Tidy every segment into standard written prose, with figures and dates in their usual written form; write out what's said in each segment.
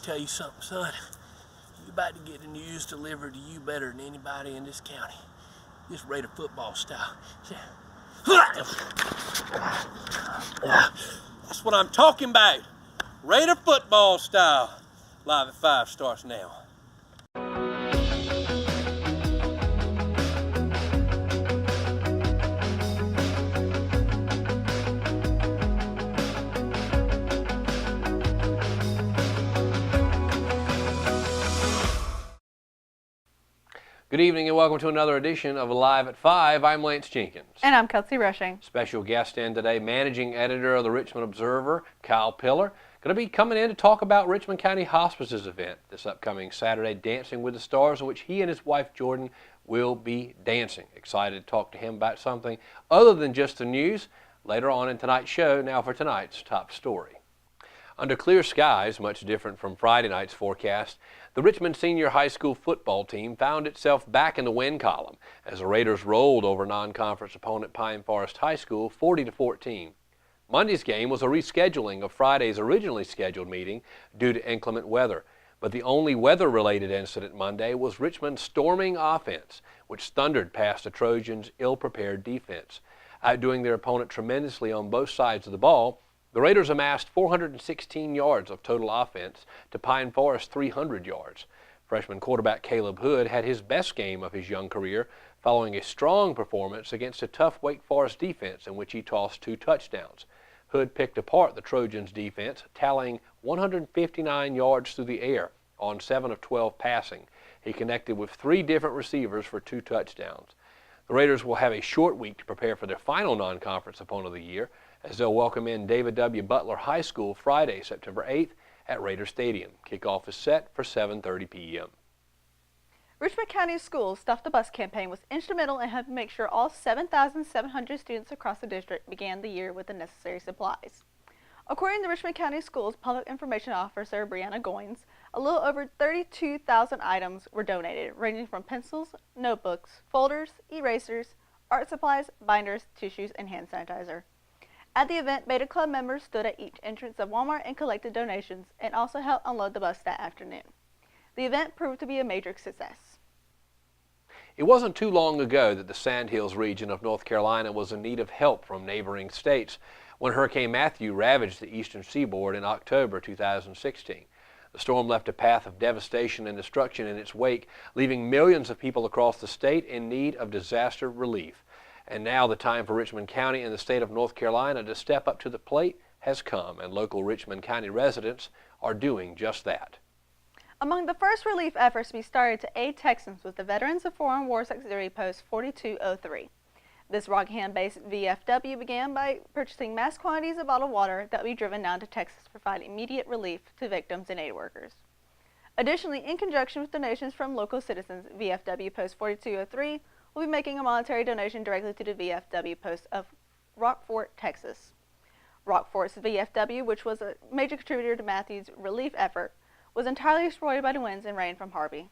tell you something, son. You're about to get the news delivered to you better than anybody in this county. Just Raider football style. That's what I'm talking about. Raider football style. Live at 5 starts now. Good evening and welcome to another edition of Live at 5. I'm Lance Jenkins. And I'm Kelsey Rushing. Special guest in today, managing editor of the Richmond Observer, Kyle Pillar. Going to be coming in to talk about Richmond County Hospice's event this upcoming Saturday, Dancing with the Stars, in which he and his wife Jordan will be dancing. Excited to talk to him about something other than just the news later on in tonight's show. Now for tonight's top story. Under clear skies, much different from Friday night's forecast, the Richmond Senior High School football team found itself back in the win column as the Raiders rolled over non-conference opponent Pineforest High School 40-14. Monday's game was a rescheduling of Friday's originally scheduled meeting due to inclement weather, but the only weather-related incident Monday was Richmond's storming offense, which thundered past the Trojans' ill-prepared defense. Outdoing their opponent tremendously on both sides of the ball, the Raiders amassed 416 yards of total offense to Pineforest's 300 yards. Freshman quarterback Caleb Hood had his best game of his young career following a strong performance against a tough Wake Forest defense in which he tossed 2 touchdowns. Hood picked apart the Trojans' defense, tallying 159 yards through the air on 7 of 12 passing. He connected with 3 different receivers for 2 touchdowns. The Raiders will have a short week to prepare for their final non-conference opponent of the year, as they'll welcome in David W. Butler High School Friday, September 8th at Raider Stadium. Kickoff is set for 7:30 p.m. Richmond County Schools' Stuff the Bus campaign was instrumental in helping make sure all 7,700 students across the district began the year with the necessary supplies. According to Richmond County Schools Public Information Officer Brianna Goins, a little over 32,000 items were donated, ranging from pencils, notebooks, folders, erasers, art supplies, binders, tissues, and hand sanitizer. At the event, Beta Club members stood at each entrance of Walmart and collected donations and also helped unload the bus that afternoon. The event proved to be a major success. It wasn't too long ago that the Sandhills region of North Carolina was in need of help from neighboring states when Hurricane Matthew ravaged the eastern seaboard in October 2016. The storm left a path of devastation and destruction in its wake, leaving millions of people across the state in need of disaster relief. And now the time for Richmond County and the state of North Carolina to step up to the plate has come, and local Richmond County residents are doing just that. Among the first relief efforts to be started to aid Texans was the Veterans of Foreign Wars Auxiliary Post 4203. This Rockingham-based VFW began by purchasing mass quantities of bottled water that will be driven down to Texas to provide immediate relief to victims and aid workers. Additionally, in conjunction with donations from local citizens, VFW Post 4203 will be making a monetary donation directly to the VFW Post of Rockfort, Texas. Rockfort's VFW, which was a major contributor to Matthew's relief effort, was entirely destroyed by the winds and rain from Harvey.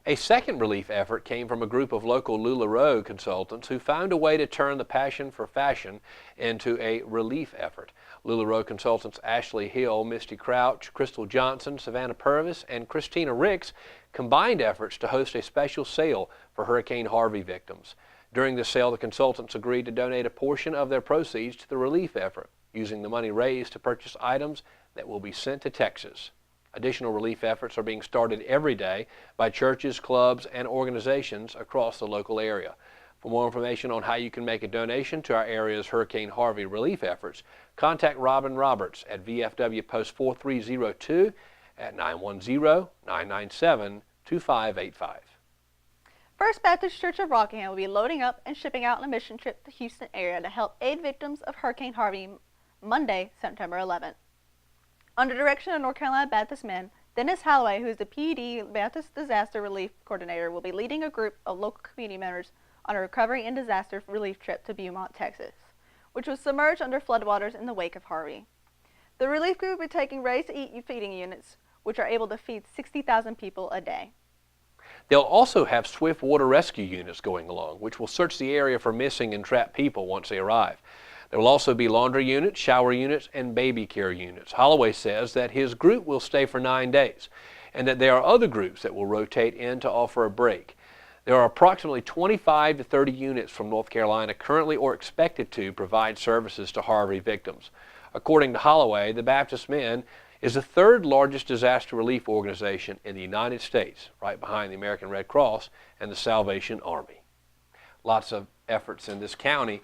A second relief effort came from a group of local LuLaRoe consultants who found a way to turn the passion for fashion into a relief effort. LuLaRoe consultants Ashley Hill, Misty Crouch, Crystal Johnson, Savannah Purvis, and Christina Ricks combined efforts to host a special sale for Hurricane Harvey victims. During the sale, the consultants agreed to donate a portion of their proceeds to the relief effort, using the money raised to purchase items that will be sent to Texas. Additional relief efforts are being started every day by churches, clubs, and organizations across the local area. For more information on how you can make a donation to our area's Hurricane Harvey relief efforts, contact Robin Roberts at VFW Post 4302 at 910-997-2585. First Baptist Church of Rockingham will be loading up and shipping out on a mission trip to the Houston area to help aid victims of Hurricane Harvey Monday, September 11th. Under direction of North Carolina Baptist men, Dennis Holloway, who is the PD Baptist Disaster Relief Coordinator, will be leading a group of local community members on a recovery and disaster relief trip to Beaumont, Texas, which was submerged under floodwaters in the wake of Harvey. The relief group will be taking ready-to-eat feeding units, which are able to feed 60,000 people a day. They'll also have swift water rescue units going along, which will search the area for missing and trapped people once they arrive. There will also be laundry units, shower units, and baby care units. Holloway says that his group will stay for 9 days and that there are other groups that will rotate in to offer a break. There are approximately 25 to 30 units from North Carolina currently or expected to provide services to Harvey victims. According to Holloway, the Baptist Men is the third largest disaster relief organization in the United States, right behind the American Red Cross and the Salvation Army. Lots of efforts in this county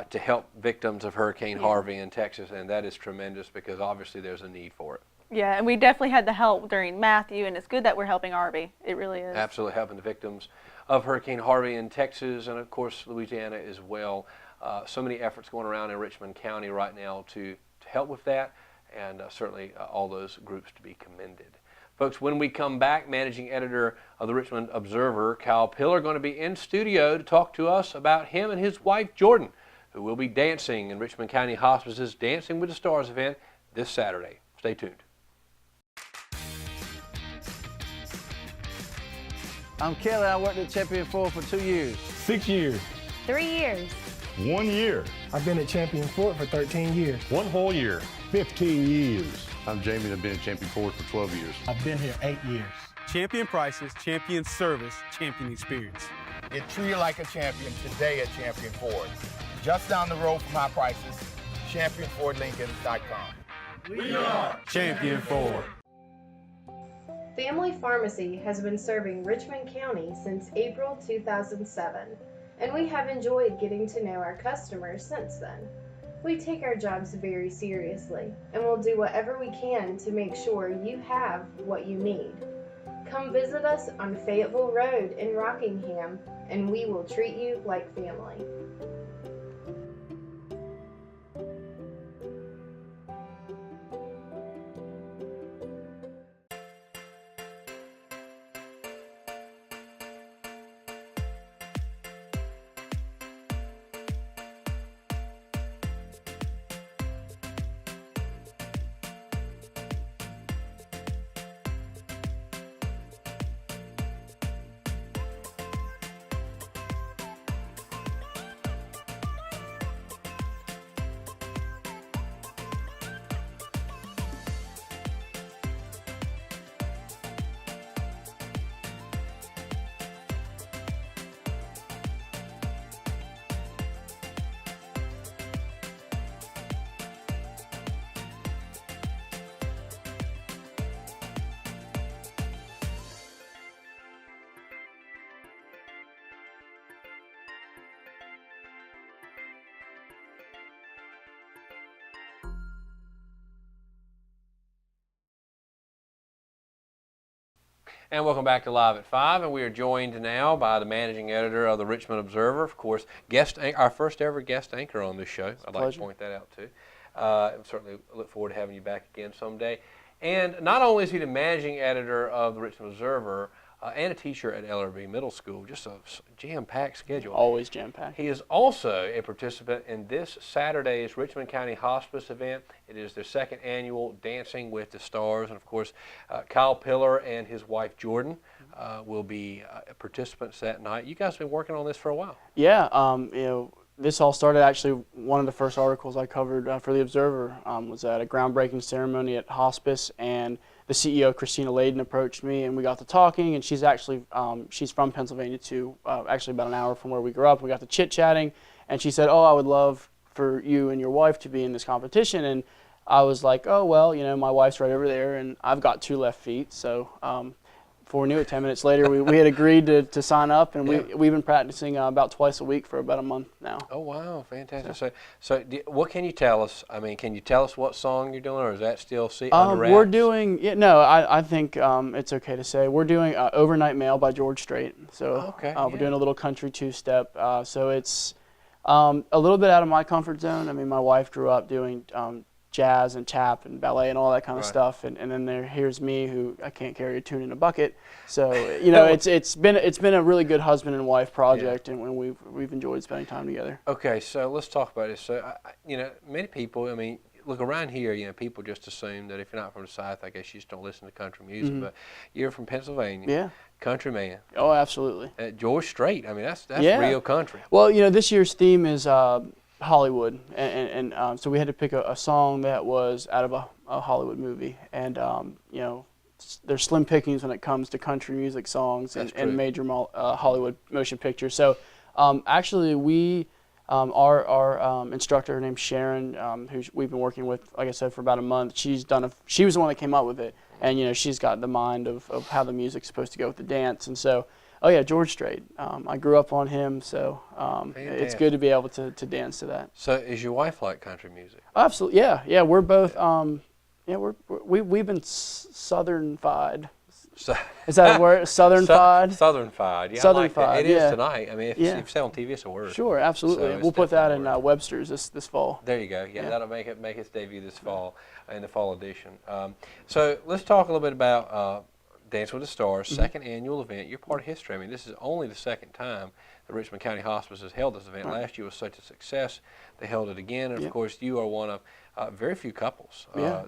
to help victims of Hurricane Harvey in Texas, and that is tremendous because obviously there's a need for it. Yeah, and we definitely had the help during Matthew, and it's good that we're helping Harvey. It really is. Absolutely helping the victims of Hurricane Harvey in Texas and, of course, Louisiana as well. So many efforts going around in Richmond County right now to help with that, and certainly all those groups to be commended. Folks, when we come back, managing editor of the Richmond Observer, Kyle Pillar, going to be in studio to talk to us about him and his wife, Jordan, who will be dancing in Richmond County Hospice's Dancing with the Stars event this Saturday. Stay tuned. I'm Kelly. I worked at Champion Ford for 2 years. 6 years. 3 years. 1 year. I've been at Champion Ford for 13 years. 1 whole year. 15 years. I'm Jamie and I've been at Champion Ford for 12 years. I've been here 8 years. Champion prices, champion service, champion experience. Get treated like a champion today at Champion Ford. Just down the road from high prices, championfordlincoln.com. We are Champion Ford. Family Pharmacy has been serving Richmond County since April 2007, and we have enjoyed getting to know our customers since then. We take our jobs very seriously, and will do whatever we can to make sure you have what you need. Come visit us on Fayetteville Road in Rockingham, and we will treat you like family. And welcome back to Live at 5, and we are joined now by the managing editor of the Richmond Observer, of course, our first ever guest anchor on this show. I'd like to point that out too. And certainly look forward to having you back again someday. And not only is he the managing editor of the Richmond Observer and a teacher at LRB Middle School, just a jam-packed schedule. Always jam-packed. He is also a participant in this Saturday's Richmond County Hospice event. It is their second annual Dancing with the Stars. And of course, Kyle Pillar and his wife Jordan will be participants that night. You guys have been working on this for a while. Yeah, this all started actually, one of the first articles I covered for the Observer was at a groundbreaking ceremony at Hospice, and the CEO, Christina Layden, approached me, and we got to talking, and she's actually, she's from Pennsylvania too, actually about an hour from where we grew up. We got to chit-chatting, and she said, oh, I would love for you and your wife to be in this competition, and I was like, oh, well, my wife's right over there, and I've got 2 left feet, so before we knew it, 10 minutes later, we had agreed to sign up, and we've been practicing about twice a week for about a month now. Oh, wow, fantastic. So what can you tell us? I mean, can you tell us what song you're doing, or is that still under wraps? We're doing, I think it's okay to say, we're doing Overnight Mail by George Strait. So we're doing a little country 2-step. So it's a little bit out of my comfort zone. I mean, my wife grew up doing jazz and tap and ballet and all that kind of stuff, and then here's me, who I can't carry a tune in a bucket. So it's been a really good husband and wife project, and we've enjoyed spending time together. Okay, so let's talk about this. So many people, I mean, look around here, people just assume that if you're not from the South, I guess you just don't listen to country music. But you're from Pennsylvania, country man. Oh, absolutely. George Strait. I mean, that's real country. Well, this year's theme is Hollywood, and so we had to pick a song that was out of a Hollywood movie, and you know, there's slim pickings when it comes to country music songs and major Hollywood motion pictures. So actually we, our instructor, her name's Sharon, who we've been working with, like I said, for about a month. She was the one that came up with it, and you know, she's got the mind of how the music's supposed to go with the dance. And so, oh yeah, George Strait. I grew up on him, so it's good to be able to dance to that. So is your wife like country music? Absolutely, yeah, yeah. We're both, we've been southern-fied. So, is that a word? Southern-fied? Southern-fied, yeah. Southern-fied, it is tonight. I mean, if you say on TV, it's a word. Sure, absolutely. So we'll put that in Webster's this fall. There you go. Yeah, that'll make its debut this fall in the fall edition. So let's talk a little bit about Dance with the Stars, second annual event. You're part of history. I mean, this is only the second time the Richmond County Hospice has held this event. Last year was such a success. They held it again, and of course, you are one of very few couples.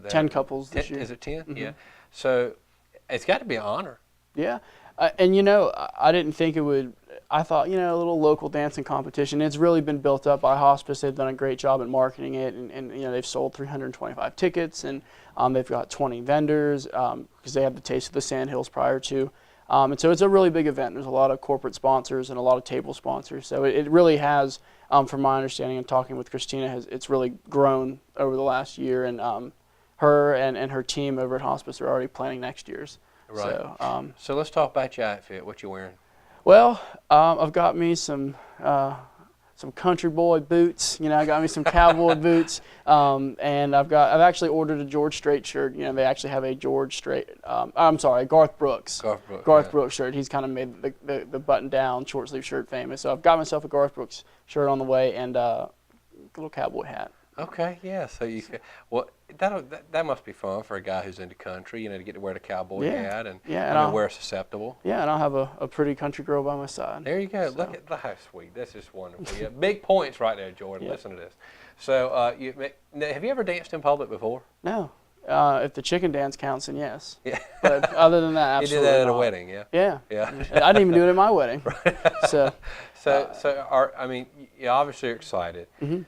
10 couples this year. Is it 10? Yeah. So it's got to be an honor. Yeah, and you know, I didn't think it would. I thought, you know, a little local dancing competition. It's really been built up by Hospice. They've done a great job at marketing it, and you know, they've sold 325 tickets, and they've got 20 vendors because they have the Taste of the Sandhills prior to. And so it's a really big event. There's a lot of corporate sponsors and a lot of table sponsors. So it really has, from my understanding and talking with Christina, it's really grown over the last year. And her and her team over at Hospice are already planning next year's. Right. So let's talk about your outfit. What you wearing? Well, I've got me some country boy boots. You know, I got me some cowboy boots, and I've actually ordered a George Strait shirt. You know, they actually have a George Strait. I'm sorry, Garth Brooks. Garth Brooks shirt. He's kind of made the button-down short sleeve shirt famous. So I've got myself a Garth Brooks shirt on the way and a little cowboy hat. Okay, yeah. So that must be fun for a guy who's into country. You know, to get to wear the cowboy hat and wear susceptible. Yeah, and I'll have a pretty country girl by my side. There you go. So. Look at how sweet. That's just wonderful. Yeah, big points right there, Jordan. Listen to this. So, have you ever danced in public before? No. If the chicken dance counts, then yes. Yeah. But other than that, absolutely You did that at not. a wedding, yeah? Yeah. Yeah. I didn't even do it at my wedding. Right. So you obviously are excited. Mm-hmm.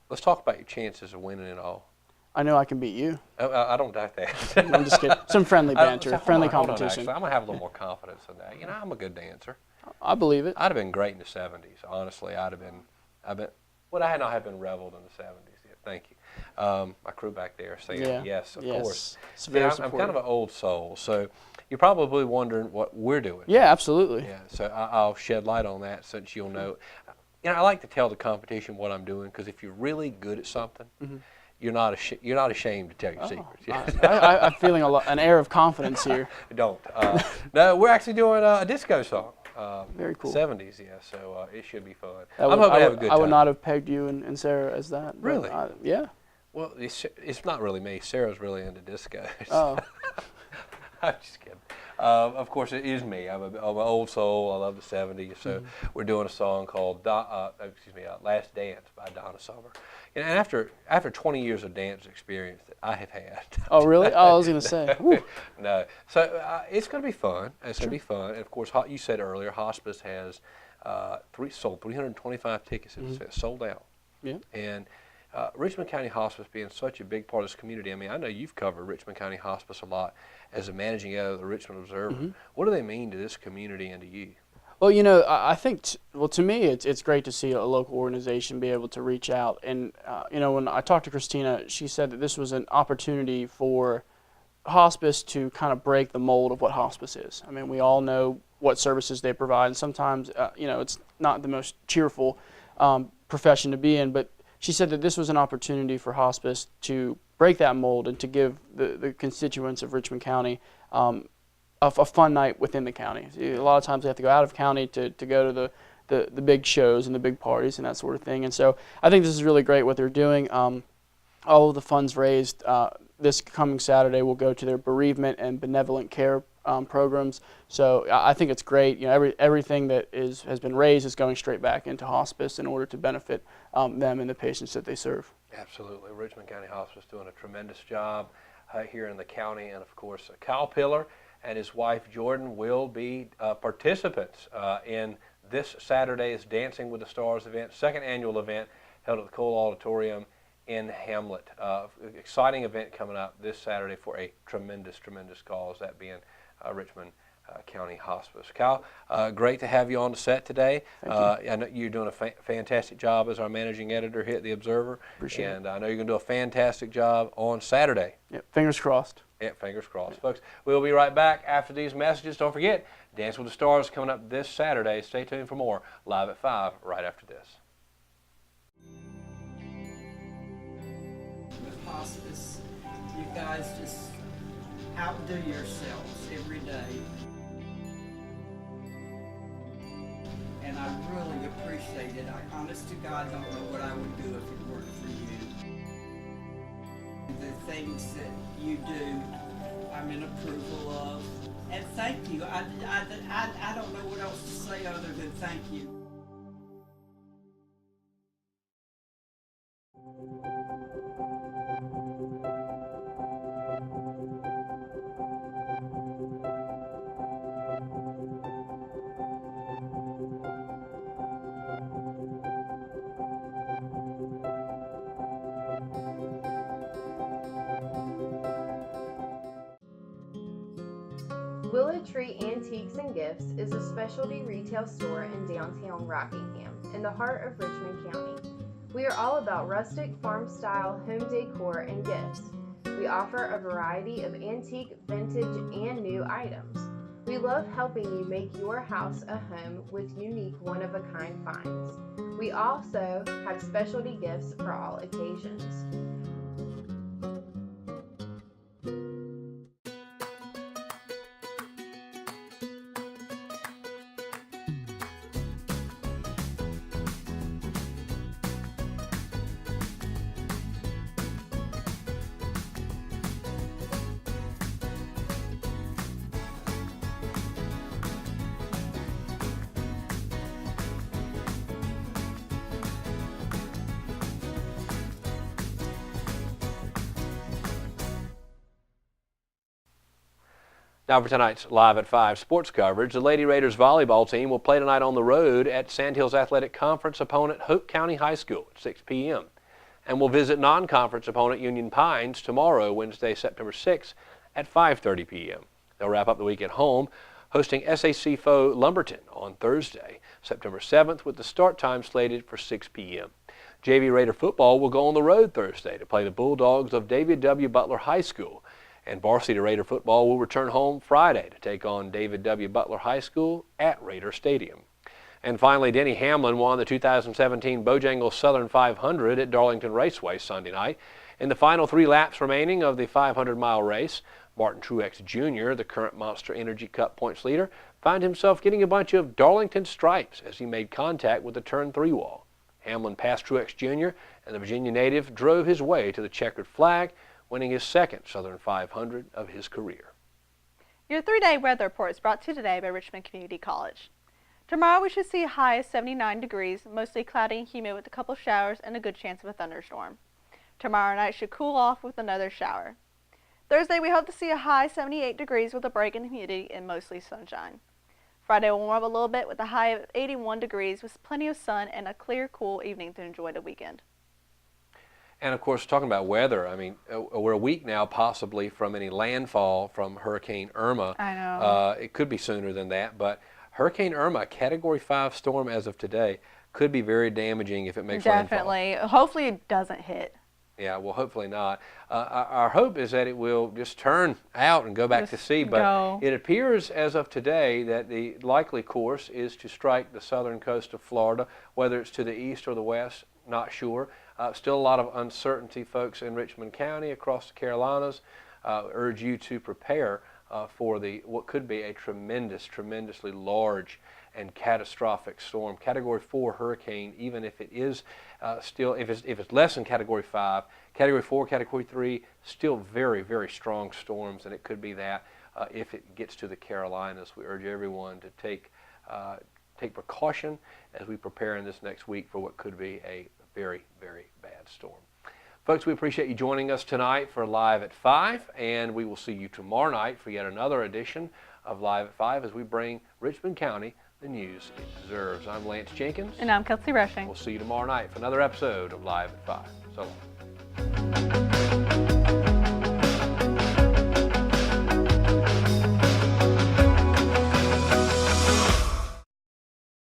Let's talk about your chances of winning it all. I know I can beat you. I don't doubt that. I'm just kidding. Some friendly banter, friendly competition. I'm going to have a little more confidence in that. You know, I'm a good dancer. I believe it. I'd have been great in the 70s, honestly. Would I not have been reveled in the 70s? Yeah, thank you. My crew back there saying yes, of course. I'm kind of an old soul, so you're probably wondering what we're doing. Yeah, absolutely. Yeah, so I'll shed light on that since you'll know. You know, I like to tell the competition what I'm doing because if you're really good at something, you're not ashamed to tell your secrets. I'm feeling an air of confidence here. Don't. No, we're actually doing a disco song. Very cool. 70s, yeah. So it should be fun. I'm hoping to have a good time. I would not have pegged you and Sarah as that. Really? Yeah. Well, it's not really me. Sarah's really into disco. Oh. I'm just kidding. Of course, it is me. I'm an old soul. I love the 70s. So we're doing a song called Last Dance by Donna Summer. And after 20 years of dance experience that I have had. Oh, really? Oh, I was going to say. No. So it's going to be fun. It's going to be fun. And, of course, you said earlier, Hospice has sold 325 tickets. It's sold out. Yeah. And Richmond County Hospice being such a big part of this community, I mean, I know you've covered Richmond County Hospice a lot as a managing editor of the Richmond Observer. What do they mean to this community and to you? Well, you know, I think, to me, it's great to see a local organization be able to reach out. And, you know, when I talked to Christina, she said that this was an opportunity for Hospice to kind of break the mold of what Hospice is. I mean, we all know what services they provide, and sometimes, you know, it's not the most cheerful profession to be in, but she said that this was an opportunity for Hospice to break that mold and to give the constituents of Richmond County a fun night within the county. A lot of times they have to go out of county to go to the big shows and the big parties and that sort of thing. And so I think this is really great what they're doing. All of the funds raised this coming Saturday will go to their bereavement and benevolent care programs. So I think it's great. You know, everything that has been raised is going straight back into Hospice in order to benefit them and the patients that they serve. Absolutely. Richmond County Hospice doing a tremendous job here in the county. And, of course, Kyle Pillar and his wife Jordan will be participants in this Saturday's Dancing with the Stars event, second annual event held at the Cole Auditorium in Hamlet. Exciting event coming up this Saturday for a tremendous cause, that being Richmond County Hospice. Kyle, great to have you on the set today. I know you're doing a fantastic job as our managing editor here at the Observer. Appreciate it. And I know you're going to do a fantastic job on Saturday. Yep, fingers crossed. Yeah, fingers crossed. Folks, we'll be right back after these messages. Don't forget, Dance with the Stars coming up this Saturday. Stay tuned for more live at 5 right after this. With hospice, you guys just outdo yourselves every day. And I really appreciate it. I honest to God don't know what I would do if it weren't for you. The things that you do, I'm in approval of. And thank you. I don't know what else to say other than thank you. Willow Tree Antiques and Gifts is a specialty retail store in downtown Rockingham, in the heart of Richmond County. We are all about rustic, farm-style home decor and gifts. We offer a variety of antique, vintage, and new items. We love helping you make your house a home with unique, one-of-a-kind finds. We also have specialty gifts for all occasions. Now for tonight's Live at 5 sports coverage, the Lady Raiders volleyball team will play tonight on the road at Sandhills Athletic Conference opponent Hope County High School at 6 p.m. and will visit non-conference opponent Union Pines tomorrow, Wednesday, September 6th at 5:30 p.m. They'll wrap up the week at home, hosting SAC foe Lumberton on Thursday, September 7th, with the start time slated for 6 p.m. JV Raider football will go on the road Thursday to play the Bulldogs of David W. Butler High School. And varsity Raider football will return home Friday to take on David W. Butler High School at Raider Stadium. And finally, Denny Hamlin won the 2017 Bojangles Southern 500 at Darlington Raceway Sunday night. In the final 3 laps remaining of the 500-mile race, Martin Truex Jr., the current Monster Energy Cup points leader, found himself getting a bunch of Darlington stripes as he made contact with the turn 3 wall. Hamlin passed Truex Jr., and the Virginia native drove his way to the checkered flag, winning his second Southern 500 of his career. Your 3-day weather report is brought to you today by Richmond Community College. Tomorrow we should see a high of 79 degrees, mostly cloudy and humid with a couple showers and a good chance of a thunderstorm. Tomorrow night should cool off with another shower. Thursday we hope to see a high 78 degrees with a break in humidity and mostly sunshine. Friday will warm up a little bit with a high of 81 degrees with plenty of sun and a clear, cool evening to enjoy the weekend. And of course, talking about weather, I mean, we're a week now possibly from any landfall from Hurricane Irma. I know. It could be sooner than that, but Hurricane Irma, a Category 5 storm as of today, could be very damaging if it makes landfall. Definitely. Hopefully it doesn't hit. Yeah, well, hopefully not. Our hope is that it will just turn out and go back to sea, but it appears as of today that the likely course is to strike the southern coast of Florida, whether it's to the east or the west, not sure. Still a lot of uncertainty, folks, in Richmond County, across the Carolinas. Urge you to prepare for what could be a tremendously large and catastrophic storm. Category 4 hurricane, even if it is if it's less than Category 5, Category 4, Category 3, still very strong storms, and it could be that if it gets to the Carolinas. We urge everyone to take precaution as we prepare in this next week for what could be a very bad storm. Folks, we appreciate you joining us tonight for Live at 5, and we will see you tomorrow night for yet another edition of Live at 5 as we bring Richmond County the news it deserves. I'm Lance Jenkins. And I'm Kelsey Rushing. We'll see you tomorrow night for another episode of Live at 5. So long.